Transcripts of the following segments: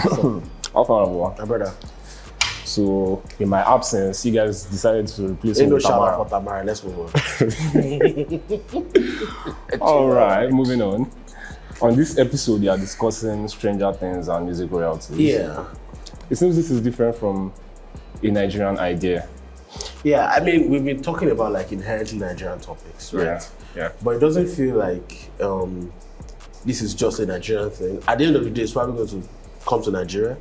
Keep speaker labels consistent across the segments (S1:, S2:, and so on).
S1: How far are
S2: My brother.
S1: So, in my absence, you guys decided to replace me
S2: Ain't no
S1: with
S2: shower
S1: Tamara.
S2: for Tamara. Let's move on.
S1: All right, moving on. On this episode, we are discussing Stranger Things and music royalties.
S2: Yeah.
S1: It seems this is different from a Nigerian idea.
S2: Yeah, I mean, we've been talking about like inherently Nigerian topics, right?
S1: Yeah.
S2: But it doesn't feel like this is just a Nigerian thing. At the end of the day, it's probably going to come to Nigeria.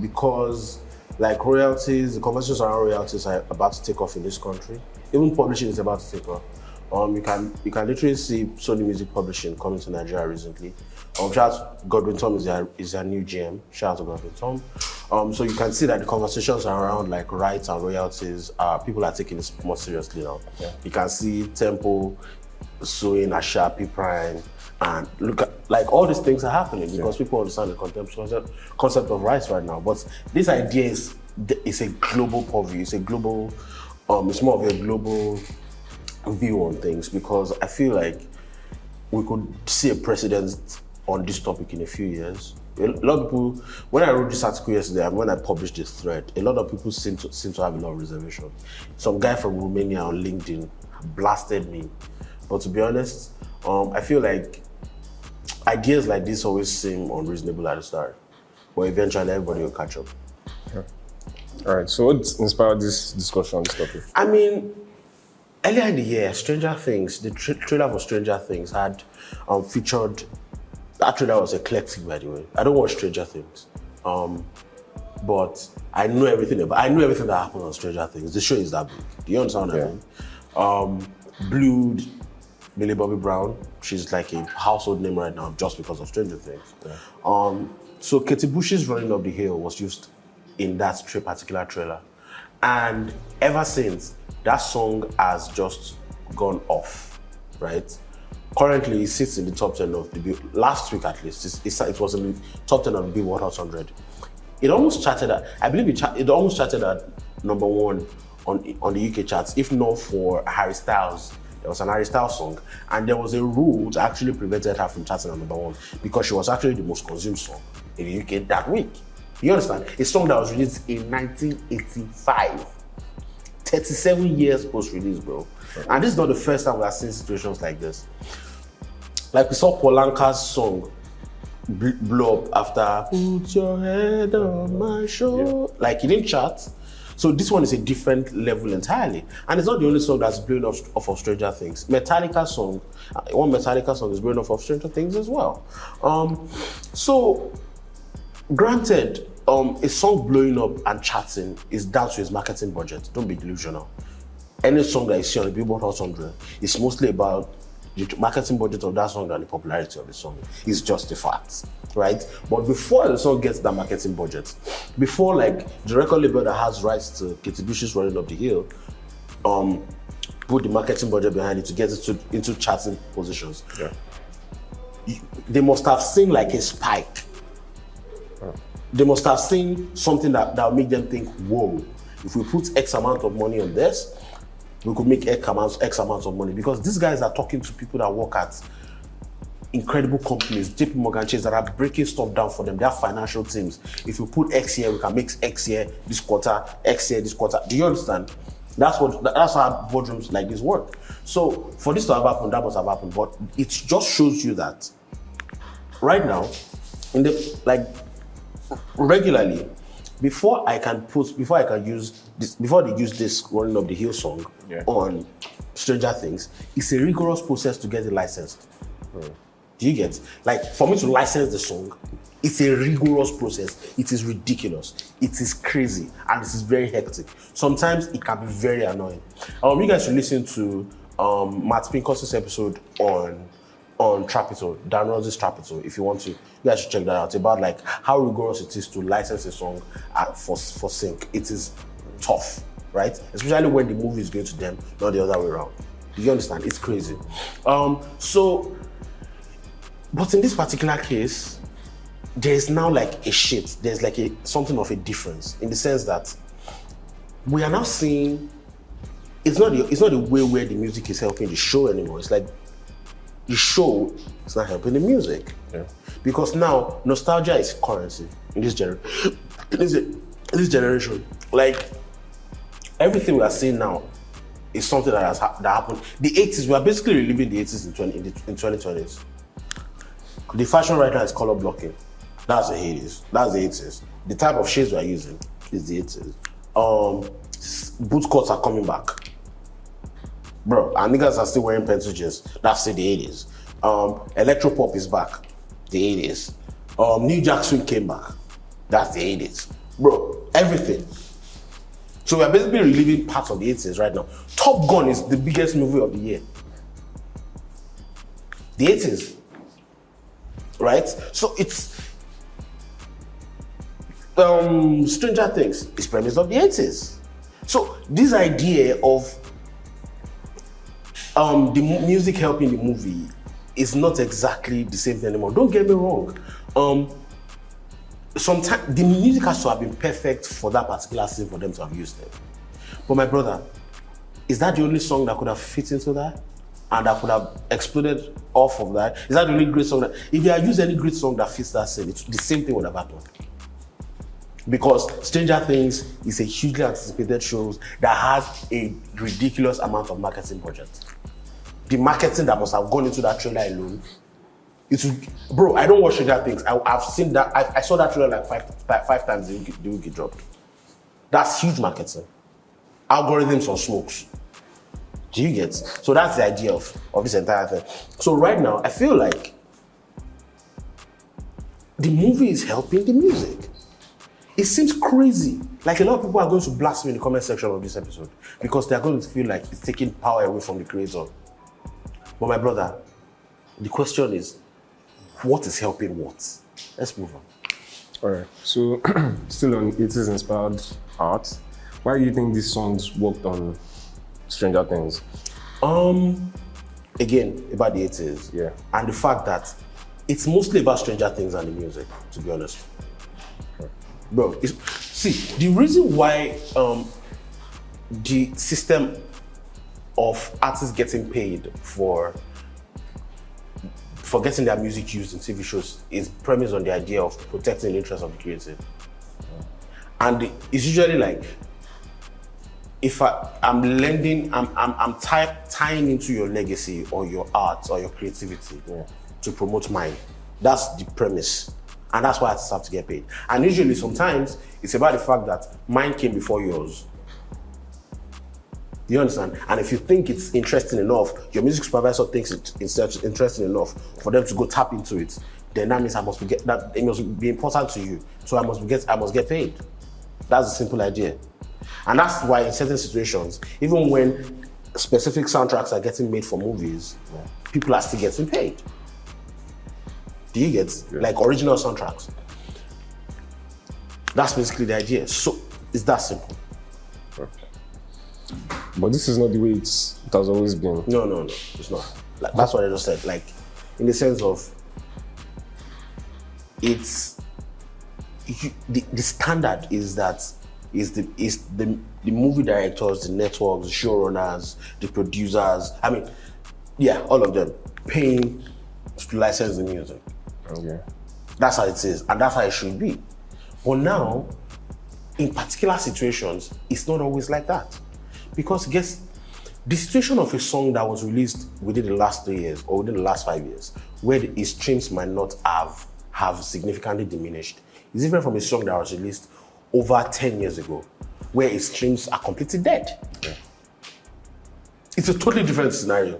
S2: Because like royalties, the conversations around royalties are about to take off in this country. Even publishing is about to take off. You can literally see Sony Music Publishing coming to Nigeria recently. Shout out to Godwin Tom is their new GM. Shout out to Godwin Tom. So you can see that the conversations around like rights and royalties, people are taking this more seriously now.
S1: Yeah.
S2: You can see Tempo suing Ashapi Prime, and look at like all these things are happening because people understand the concept of rights right now. But this idea is a global purview. It's a global. It's more of a global view on things because I feel like we could see a precedent on this topic in a few years. A lot of people, when I wrote this article yesterday and when I published this thread, a lot of people seem to have a lot of reservation. Some guy from Romania on LinkedIn blasted me. But to be honest, I feel like ideas like this always seem unreasonable at the start. But eventually everybody will catch up.
S1: Yeah. All right, so what inspired this discussion on this topic?
S2: I mean, earlier in the year, Stranger Things, the trailer for Stranger Things had featured. That trailer was eclectic, by the way. I don't watch Stranger Things, but I know everything that happened on Stranger Things. The show is that big. Do you understand what I mean? Blue, Millie Bobby Brown, she's like a household name right now just because of Stranger Things. Yeah. So Katie Bush's Running Up the Hill was used in that particular trailer, and ever since that song has just gone off, right? Currently, it sits in the top 10 of the last week at least. It was in the top 10 of the Billboard Hot 100. It almost charted at, I believe it almost charted at number 1 on the UK charts, if not for Harry Styles. There was an Harry Styles song, and there was a rule that actually prevented her from charting at number 1 because she was actually the most consumed song in the UK that week. You understand? A song that was released in 1985. 37 years post-release, bro. And this is not the first time we are seeing situations like this. Like we saw Polanca's song blow up after Put Your Head on My Shoulder. Yeah. Like it didn't chart. So this one is a different level entirely. And it's not the only song that's blown off of Stranger Things. Metallica's song, one Metallica song is blown off of Stranger Things as well. So granted, a song blowing up and charting is down to its marketing budget. Don't be delusional. Any song that you see on the Billboard Hot 100 is mostly about the marketing budget of that song and the popularity of the song. It's just a fact, right? But before the song gets that marketing budget, before like the record label that has rights to Katie Bush's Running Up the Hill, put the marketing budget behind it to get it into charting positions, they must have seen like a spike. They must have seen something that will make them think, whoa, if we put X amount of money on this, we could make X amount of money. Because these guys are talking to people that work at incredible companies, JP Morgan Chase, that are breaking stuff down for them. They have financial teams. If we put X here, we can make X here this quarter, X here this quarter. Do you understand? That's how boardrooms like this work. So for this to have happened, that must have happened. But it just shows you that right now, regularly, before they use this Running Up the Hill song on Stranger Things, it's a rigorous process to get it licensed. Do you get? Like, for me to license the song, it's a rigorous process. It is ridiculous. It is crazy. And it is very hectic. Sometimes it can be very annoying. You guys should listen to Matt Pinkos's episode on Trapito, Dan Rose's Trapito, if you want to. You guys should check that out, about like how rigorous it is to license a song for sync. It is tough, right? Especially when the movie is going to them, not the other way around. Do you understand? It's crazy. But in this particular case, there's now like a shift. There's like something of a difference in the sense that we are now seeing it's not the way where the music is helping the show anymore. It's like the show is not helping the music. Yeah. Because now nostalgia is currency in this this generation. Like everything we are seeing now is something that that happened. The 80s, we are basically reliving the 80s in 2020s. The fashion right now is color blocking. That's the 80s. That's the 80s. The type of shades we are using is the 80s. Boot cuts are coming back. Bro, our niggas are still wearing pencil jeans. That's still the 80s. Electro pop is back. The 80s. New Jack Swing came back. That's the 80s. Bro, everything. So we are basically reliving parts of the 80s right now. Top Gun is the biggest movie of the year. The 80s. Right? So it's Stranger Things is premised of the 80s. So this idea of the music helping the movie is not exactly the same thing anymore. Don't get me wrong. Sometimes the music has to have been perfect for that particular scene for them to have used it. But my brother, is that the only song that could have fit into that? And that could have exploded off of that? Is that the only great song that, if you had used any great song that fits that scene, the same thing would have happened. Because Stranger Things is a hugely anticipated show that has a ridiculous amount of marketing budget. The marketing that must have gone into that trailer alone, bro, I don't watch Stranger Things. I've seen that, I saw that trailer like five times the week it dropped. That's huge marketing. Algorithms on smokes. Do you get? So that's the idea of this entire thing. So right now, I feel like the movie is helping the music. It seems crazy. Like a lot of people are going to blast me in the comment section of this episode because they're going to feel like it's taking power away from the creator. But my brother, the question is, what is helping what? Let's move on.
S1: All right. So still on 80s inspired art, why do you think these songs worked on Stranger Things?
S2: Again, about the 80s.
S1: Yeah.
S2: And the fact that it's mostly about Stranger Things and the music, to be honest.
S1: Okay.
S2: Bro, see, the reason why the system of artists getting paid for getting their music used in TV shows is premised on the idea of protecting the interests of the creative. And it's usually like, if I'm tying into your legacy or your art or your creativity to promote mine. That's the premise. And that's why artists have to get paid. And usually, sometimes, it's about the fact that mine came before yours. You understand? And if you think it's interesting enough, your music supervisor thinks it's interesting enough for them to go tap into it, then that means it must be important to you. So I must get paid. That's the simple idea. And that's why in certain situations, even when specific soundtracks are getting made for movies, people are still getting paid. Do you get? Yeah. Like original soundtracks. That's basically the idea. So it's that simple.
S1: Okay. But this is not the way it has always been.
S2: No, it's not. Like, that's what I just said. Like, in the sense of, it's the standard is that the movie directors, the networks, the showrunners, the producers. I mean, yeah, all of them paying to license the music.
S1: Okay.
S2: That's how it is, and that's how it should be. But now, in particular situations, it's not always like that. Because guess, the situation of a song that was released within the last 3 years or within the last 5 years, where its streams might not have significantly diminished, is different from a song that was released over 10 years ago, where its streams are completely dead. Okay. It's a totally different scenario.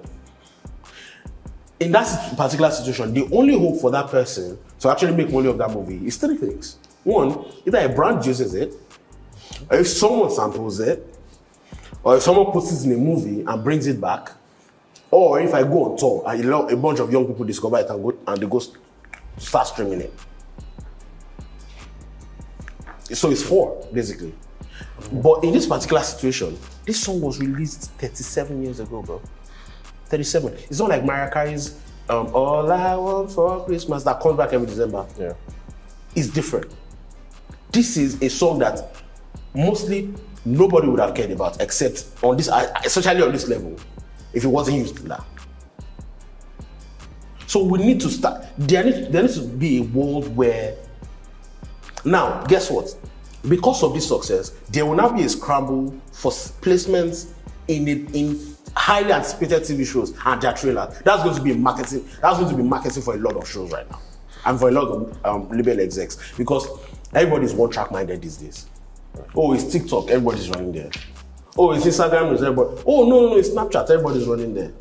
S2: In that particular situation, the only hope for that person to actually make money of that movie is 3 things. One, either a brand uses it, or if someone samples it, or if someone puts it in a movie and brings it back, or if I go on tour and a bunch of young people discover it and they go start streaming it. So it's 4, basically. But in this particular situation, this song was released 37 years ago, bro. 37. It's not like Mariah Carey's All I Want for Christmas that comes back every December.
S1: Yeah.
S2: It's different. This is a song that mostly nobody would have cared about except on this, especially on this level, if it wasn't used in that. So we need to start. there needs to be a world where, now, guess what? Because of this success, there will now be a scramble for placements in highly anticipated TV shows and their trailers. That's going to be marketing. That's going to be marketing for a lot of shows right now, and for a lot of label execs, because everybody's one-track minded these days. Oh, it's TikTok, everybody's running there. Oh, it's Instagram, it's everybody. Oh, no, it's Snapchat, everybody's running there.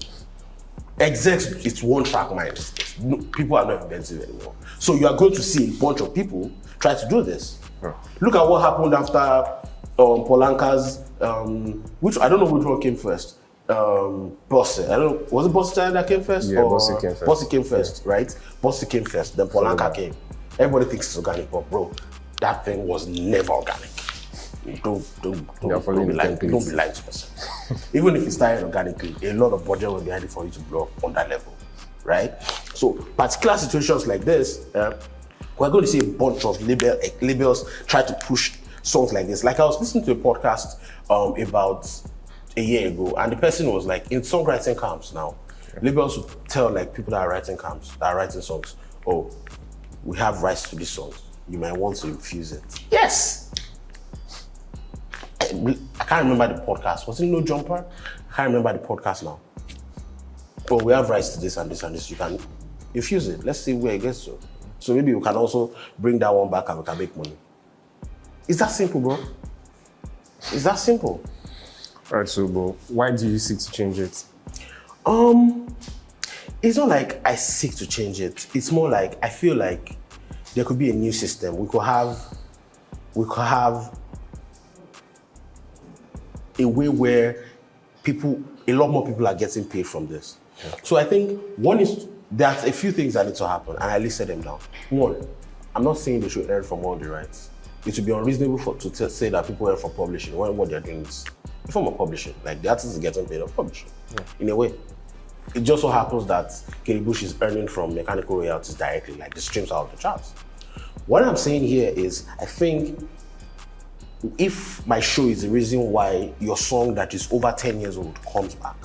S2: Execs, it's one-track mind. No, people are not inventive anymore. So you are going to see a bunch of people try to do this. Yeah. Look at what happened after Polanca's, which I don't know which one came first. Bosse. I don't know. Was it Bosse that came first?
S1: Yeah, Bosse came first.
S2: Bosse came first, right? Bosse came first. Then Polanca came. Everybody thinks it's organic, but bro, that thing was never organic. Don't be lying to yourself. Even if it started organically, a lot of budget will be behind it for you to blow up on that level, right? So, particular situations like this, we're going to see a bunch of labels try to push songs like this. Like I was listening to a podcast about a year ago, and the person was like, in songwriting camps now, labels would tell like people that are writing camps, that are writing songs, oh, we have rights to these songs. You might want to infuse it. Yes! I can't remember the podcast. Was it No Jumper? I can't remember the podcast now. Oh, we have rights to this and this and this. You can infuse it. Let's see where it gets to. So maybe we can also bring that one back and we can make money. It's that simple, bro. It's that simple.
S1: All right, so bro, why do you seek to change it?
S2: It's not like I seek to change it. It's more like I feel like there could be a new system. We could have a way where a lot more people are getting paid from this. Yeah. So I think there's a few things that need to happen, and I listed them down. One, I'm not saying they should earn from all the rights. It would be unreasonable to say that people earn from publishing when what they're doing is a form of publishing. Like the artist is getting paid of publishing, in a way. It just so happens that Katie Bush is earning from mechanical royalties directly, like the streams out of the charts. What I'm saying here is, I think if my show is the reason why your song that is over 10 years old comes back,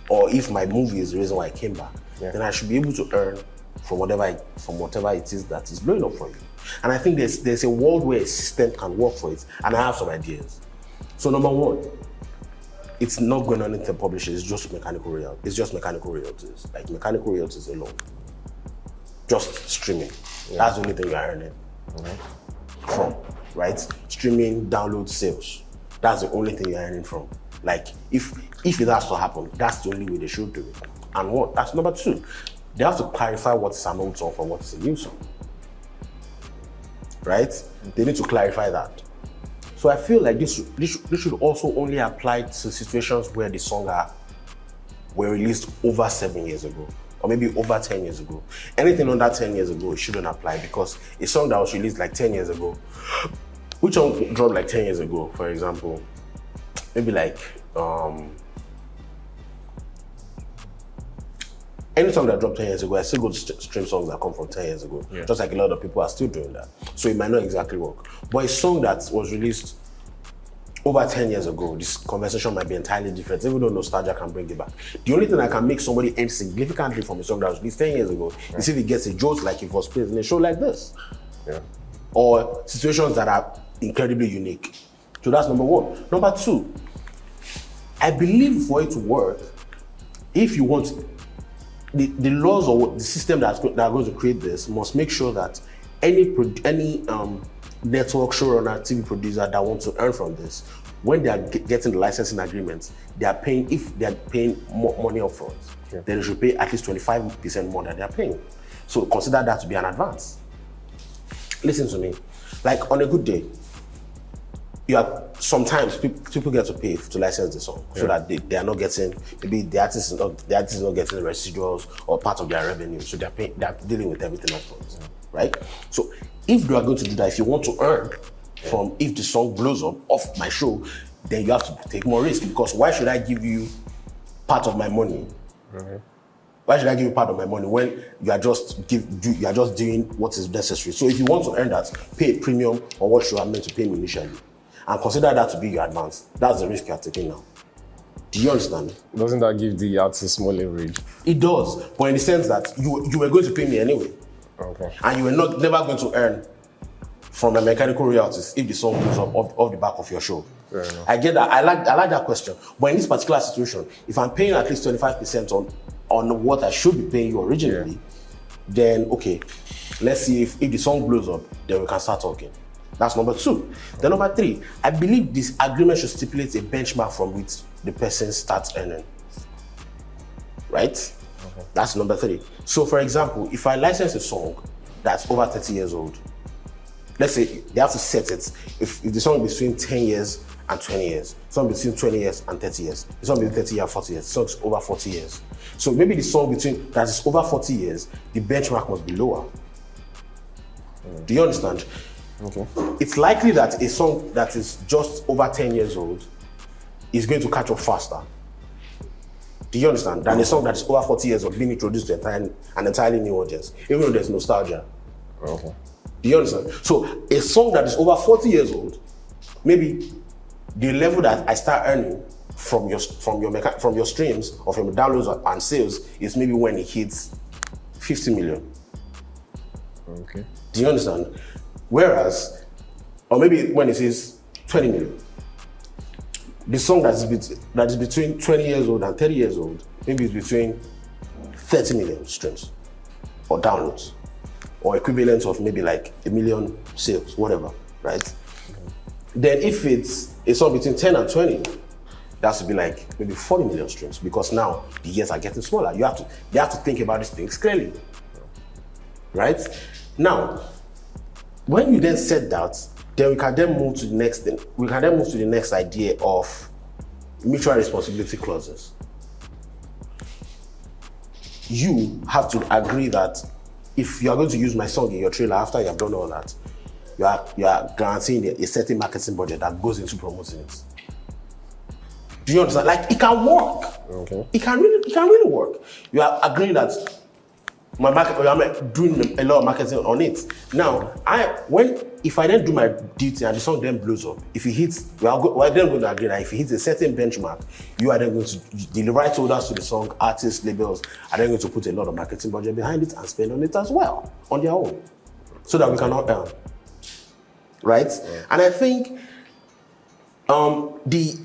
S2: or if my movie is the reason why it came back, then I should be able to earn from whatever it is that is blowing up for you. And I think there's a world where a system can work for it, and I have some ideas. So number one, it's not going on into the publisher, it's just mechanical royalties. It's just mechanical royalties, like mechanical royalties alone. Just streaming. That's the only thing you're earning from, right? Streaming, download, sales. That's the only thing you're earning from. Like, if it has to happen, that's the only way they should do it. And what? That's number two. They have to clarify what is an old song from what is a new song. Right? They need to clarify that. So I feel like this should also only apply to situations where the songs were released over 7 years ago, or maybe over 10 years ago. Anything under 10 years ago, it shouldn't apply, because a song that was released like 10 years ago, which one dropped like 10 years ago, for example, maybe like, any song that dropped 10 years ago, I still go to stream songs that come from 10 years ago. Yeah. Just like a lot of people are still doing that. So it might not exactly work. But a song that was released over 10 years ago, this conversation might be entirely different, even though nostalgia can bring it back. The only thing that can make somebody earn significantly from a song that was released 10 years ago is if it gets a jolt like it was played in a show like this. Yeah. Or situations that are incredibly unique. So that's number one. Number two, I believe for it to work, if you want the laws or the system that are going to create this must make sure that any network showrunner, TV producer that wants to earn from this, when they are getting the licensing agreements, they are paying, if they are paying more money up front, then they should pay at least 25% more than they are paying. So consider that to be an advance. Listen to me, like on a good day, sometimes people get to pay to license the song so that they are not getting, maybe the artist is not getting the residuals or part of their revenue, so they're dealing with everything up front, right? So if you are going to do that, if you want to earn from, if the song blows up off my show, then you have to take more risk, because why should I give you part of my money? Why should I give you part of my money when you are just doing what is necessary? So if you want to earn that, pay a premium on what you are meant to pay me initially, and consider that to be your advance. That's the risk you are taking now. Do you understand?
S1: Doesn't that give the artist more leverage?
S2: It does, but in the sense that you were going to pay me anyway.
S1: Okay.
S2: And you were never going to earn from the mechanical royalties if the song goes up off the back of your show.
S1: Fair enough.
S2: I get that. I like that question. But in this particular situation, if I'm paying at least 25% on what I should be paying you originally, then okay, let's see if the song blows up, then we can start talking. That's number 2. Then number 3, I believe this agreement should stipulate a benchmark from which the person starts earning. Right? Okay. That's number 3. So for example, if I license a song that's over 30 years old, let's say they have to set it. If the song is between 10 years and 20 years, song between 20 years and 30 years, the song between 30 years and 40 years, the song's over 40 years. So maybe the song between that is over 40 years, the benchmark must be lower. Do you understand?
S1: Okay.
S2: It's likely that a song that is just over 10 years old is going to catch up faster. Do you understand? Than a song that is over 40 years old being introduced to an entirely new audience, even though there's nostalgia.
S1: Okay.
S2: Do you understand? So a song that is over 40 years old, maybe the level that I start earning from your streams or from your downloads and sales is maybe when it hits 50 million.
S1: Okay.
S2: Do you understand? Whereas, or maybe when it says 20 million, the song that is between 20 years old and 30 years old, maybe it's between 30 million streams or downloads, or equivalent of maybe like 1 million sales, whatever, right? Mm-hmm. Then if it's a song between 10 and 20, that should be like maybe 40 million streams, because now the years are getting smaller. You have to think about these things clearly, right? Now, when you then said that, then we can then move to the next thing. We can then move to the next idea of mutual responsibility clauses. You have to agree that if you are going to use my song in your trailer after you have done all that, you are guaranteeing a certain marketing budget that goes into promoting it. Do you understand? Like, it can work.
S1: Okay.
S2: It can really work. You are agreeing that I'm doing a lot of marketing on it. Now, if I then do my duty and the song then blows up, if it hits, we're then going to agree that if it hits a certain benchmark, you are then going to, the rights holders to the song, artists, labels, are then going to put a lot of marketing budget behind it and spend on it as well, on their own, so that we can all earn. Right? Yeah. And I think the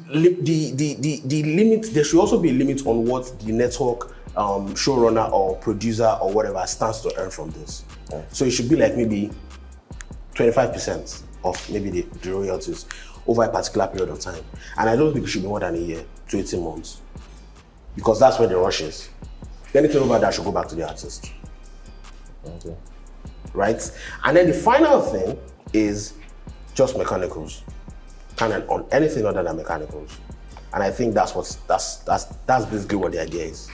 S2: limit, there should also be a limit on what the network showrunner or producer or whatever stands to earn from this. Yeah. So it should be like maybe 25% of maybe the royalties over a particular period of time. And I don't think it should be more than a year to 18 months, because that's where the rush is. Anything over that should go back to the artist.
S1: Okay. Right?
S2: And then the final thing is just mechanicals. And on anything other than mechanicals. And I think that's basically what the idea is.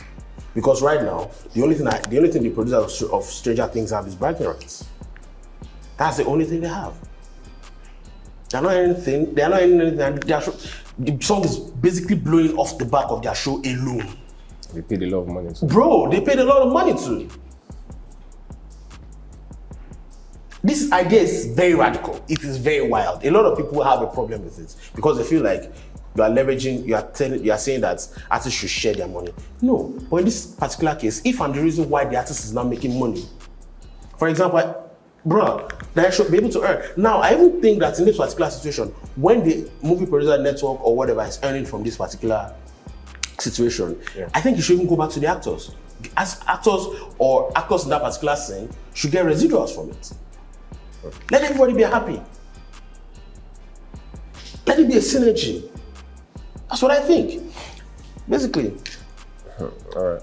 S2: Because right now, the only thing the producers of Stranger Things have is bragging rights. That's the only thing they have. They're not anything. The song is basically blowing off the back of their show alone.
S1: They paid a lot of money to.
S2: Bro, they paid a lot of money to. This idea is very radical. It is very wild. A lot of people have a problem with it because they feel like you are leveraging, you are saying that artists should share their money. No, but in this particular case, if I'm the reason why the artist is not making money, for example, then I should be able to earn. Now, I even think that in this particular situation, when the movie producer network or whatever is earning from this particular situation, I think you should even go back to the actors. As actors or actors in that particular scene should get residuals from it. Let everybody be happy. Let it be a synergy. That's what I think, basically.
S1: All right.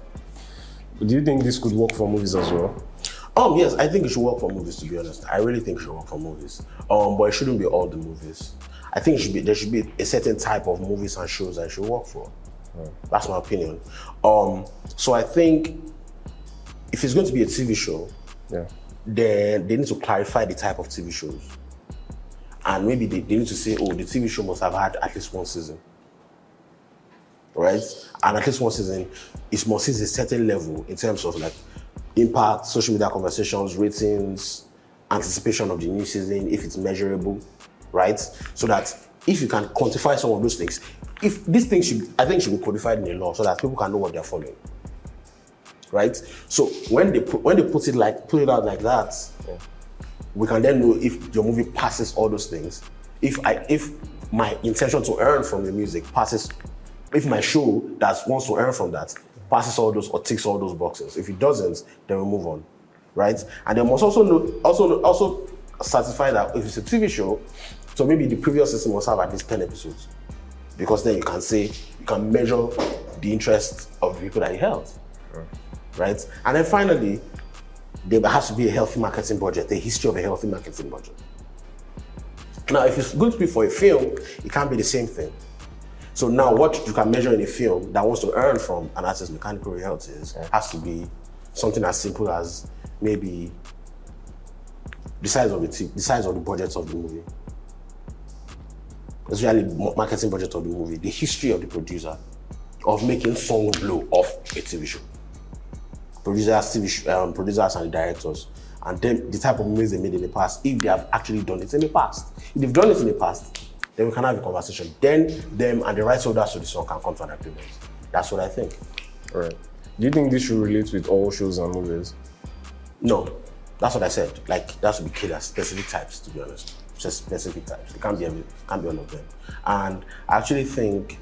S1: Do you think this could work for movies as well?
S2: Yes, I think it should work for movies, to be honest. I really think it should work for movies. But it shouldn't be all the movies. I think there should be a certain type of movies and shows that it should work for. That's my opinion. So I think if it's going to be a TV show, then they need to clarify the type of TV shows. And maybe they need to say, the TV show must have had at least one season. Right? And at least one season, it must hit a certain level in terms of like impact, social media conversations, ratings, anticipation of the new season, if it's measurable, right? So that if you can quantify some of those things, if these things should be codified in the law so that people can know what they're following. Right? So when they put it out like that, we can then know if your movie passes all those things. If my intention to earn from the music passes, if my show that wants to earn from that passes all those or ticks all those boxes. If it doesn't, then we move on. Right? And they must also certify that if it's a TV show, so maybe the previous season must have at least 10 episodes. Because then you can measure the interest of the people that you held. Right? And then finally, there has to be a healthy marketing budget, a history of a healthy marketing budget. Now, if it's going to be for a film, it can't be the same thing. So now what you can measure in a film that wants to earn from an artist's mechanical royalties has to be something as simple as maybe the size of the budget of the movie. Especially marketing budget of the movie, the history of the producer of making Song Blow off a TV show. Producers and the directors, and then the type of movies they made in the past, if they have actually done it in the past. If they've done it in the past, then we can have a conversation. Then them and the rights holders to the song can come to an agreement. That's what I think.
S1: All right. Do you think this should relate with all shows and movies?
S2: No, that's what I said. Like, that should be killed as specific types, to be honest. Just specific types. It can't be all of them. And I think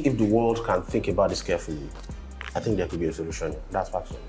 S2: if the world can think about this carefully, I think there could be a solution. That's factual.